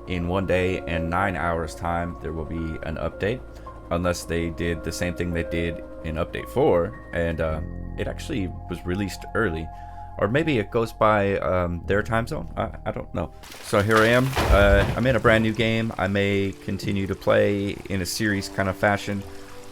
in 1 day and 9 hours time there will be an update, unless they did the same thing they did in update 4 and it actually was released early, or maybe it goes by their time zone. I don't know. So here I am. I'm in a brand new game. I may continue to play in a series kind of fashion.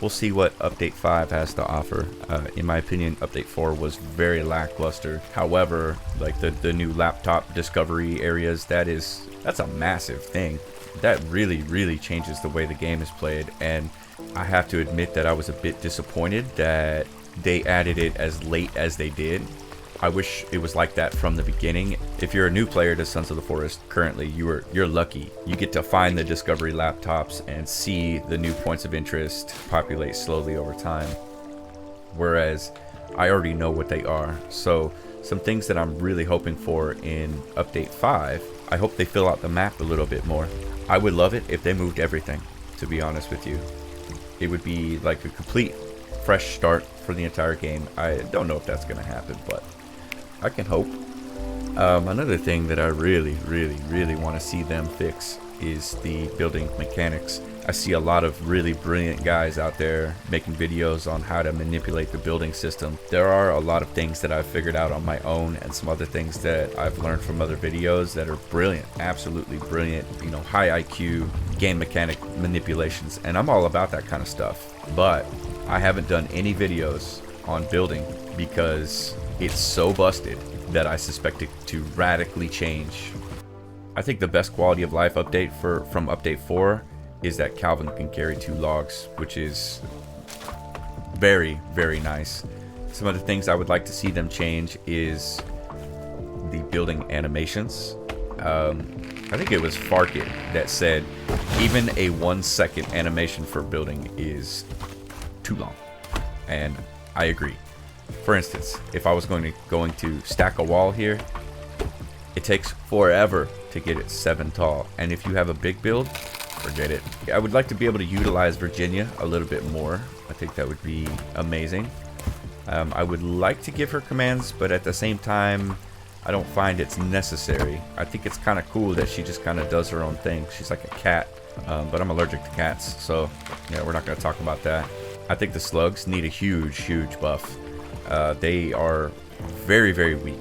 We'll see what Update 5 has to offer. In my opinion, Update 4 was very lackluster. However, like the new laptop discovery areas, that's a massive thing. That really changes the way the game is played, and I have to admit that I was a bit disappointed that they added it as late as they did. I wish it was like that from the beginning. If you're a new player to Sons of the Forest currently, you're lucky. You get to find the discovery laptops and see the new points of interest populate slowly over time. Whereas I already know what they are. So some things that I'm really hoping for in Update 5, I hope they fill out the map a little bit more. I would love it if they moved everything, to be honest with you. It would be like a complete fresh start for the entire game. I don't know if that's going to happen, but I can hope. Another thing that I really want to see them fix is the building mechanics. I see a lot of really brilliant guys out there making videos on how to manipulate the building system. There are a lot of things that I've figured out on my own, and some other things that I've learned from other videos that are brilliant, absolutely brilliant, you know, high IQ game mechanic manipulations, and I'm all about that kind of stuff. But I haven't done any videos on building because it's so busted that I suspect it to radically change. I think the best quality of life update from Update 4 is that Calvin can carry 2 logs, which is very nice. Some of the things I would like to see them change is the building animations. I think it was Farkit that said even a 1-second animation for building is too long, and I agree. For instance, if I was going to stack a wall here, it takes forever to get it 7 tall, and if you have a big build, forget it. I would like to be able to utilize Virginia a little bit more. I think that would be amazing. I would like to give her commands, but at the same time, I don't find it's necessary. I think it's kind of cool that she just kind of does her own thing. She's like a cat, but I'm allergic to cats, so yeah, we're not going to talk about that. I think the slugs need a huge buff. They are very weak,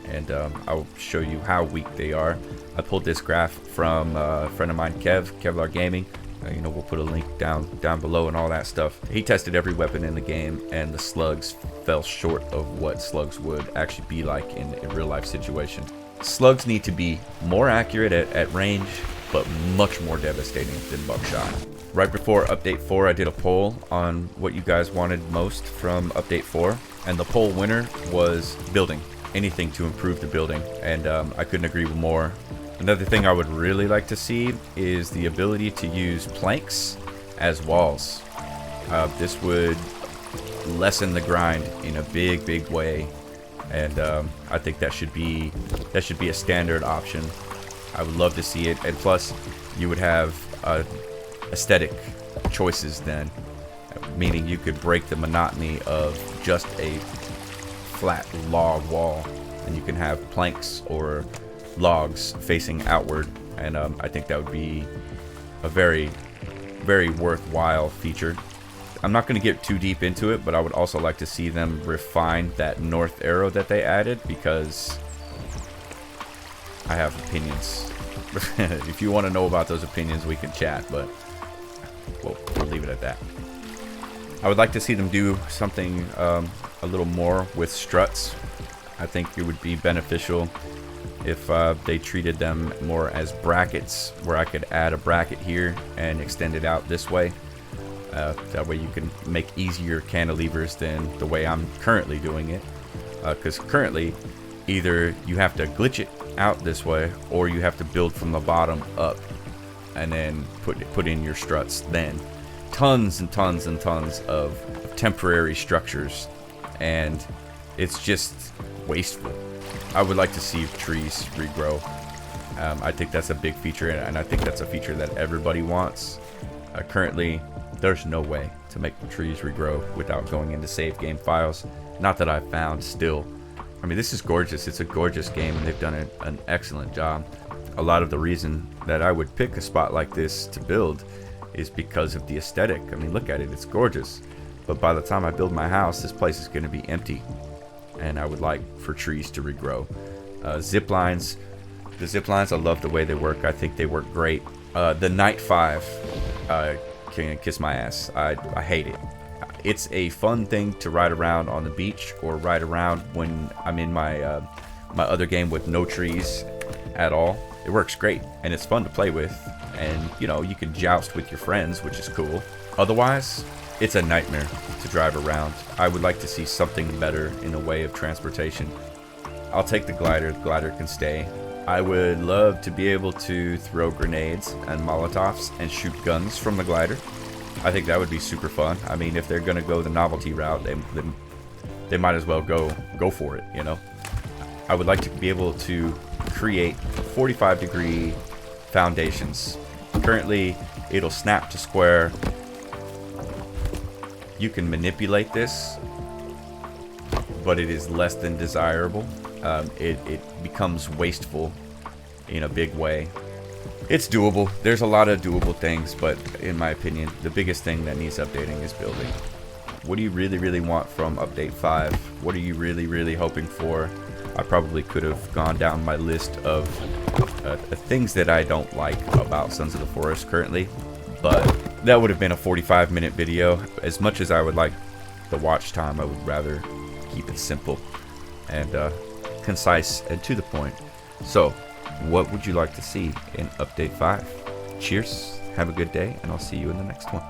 and I'll show you how weak they are. I pulled this graph from a friend of mine, Kevlar Gaming. You know, we'll put a link down below and all that stuff. He tested every weapon in the game, and the slugs fell short of what slugs would actually be like in a real life situation. Slugs need to be more accurate at range, but much more devastating than buckshot. Right before Update 4, I did a poll on what you guys wanted most from Update 4, and the poll winner was building. Anything to improve the building, and I couldn't agree with more. Another thing I would really like to see is the ability to use planks as walls. This would lessen the grind in a big way, and I think that should be a standard option. I would love to see it, and plus you would have aesthetic choices then, meaning you could break the monotony of just a flat log wall, and you can have planks or logs facing outward, and I think that would be a very worthwhile feature. I'm not going to get too deep into it, but I would also like to see them refine that north arrow that they added, because I have opinions. If you want to know about those opinions, we can chat, but we'll leave it at that. I would like to see them do something a little more with struts. I think it would be beneficial if they treated them more as brackets, where I could add a bracket here and extend it out this way. That way you can make easier cantilevers than the way I'm currently doing it. Because currently, either you have to glitch it out this way, or you have to build from the bottom up and then put in your struts. Then tons and tons of temporary structures, and it's just wasteful. I would like to see trees regrow. I think that's a big feature, and I think that's a feature that everybody wants. Currently, there's no way to make the trees regrow without going into save game files. Not that I've found still. I mean, this is gorgeous. It's a gorgeous game, and they've done an excellent job. A lot of the reason that I would pick a spot like this to build is because of the aesthetic. I mean, look at it, it's gorgeous. But by the time I build my house, this place is going to be empty. And I would like for trees to regrow. Zip lines. The zip lines, I love the way they work. I think they work great. The Night 5 can kiss my ass. I hate it. It's a fun thing to ride around on the beach or ride around when I'm in my my other game with no trees at all. It works great and it's fun to play with, and you know, you can joust with your friends, which is cool. Otherwise, it's a nightmare to drive around. I would like to see something better in the way of transportation. I'll take the glider. The glider can stay. I would love to be able to throw grenades and Molotovs and shoot guns from the glider. I think that would be super fun. I mean, if they're gonna go the novelty route, they might as well go for it, you know. I would like to be able to create 45-degree foundations. Currently, it'll snap to square. You can manipulate this, but it is less than desirable. It becomes wasteful in a big way. It's doable. There's a lot of doable things, but in my opinion, the biggest thing that needs updating is building. What do you really want from update 5? What are you really hoping for? I probably could have gone down my list of things that I don't like about Sons of the Forest currently, but that would have been a 45-minute video. As much as I would like the watch time, I would rather keep it simple and concise and to the point. So, what would you like to see in update 5? Cheers, have a good day, and I'll see you in the next one.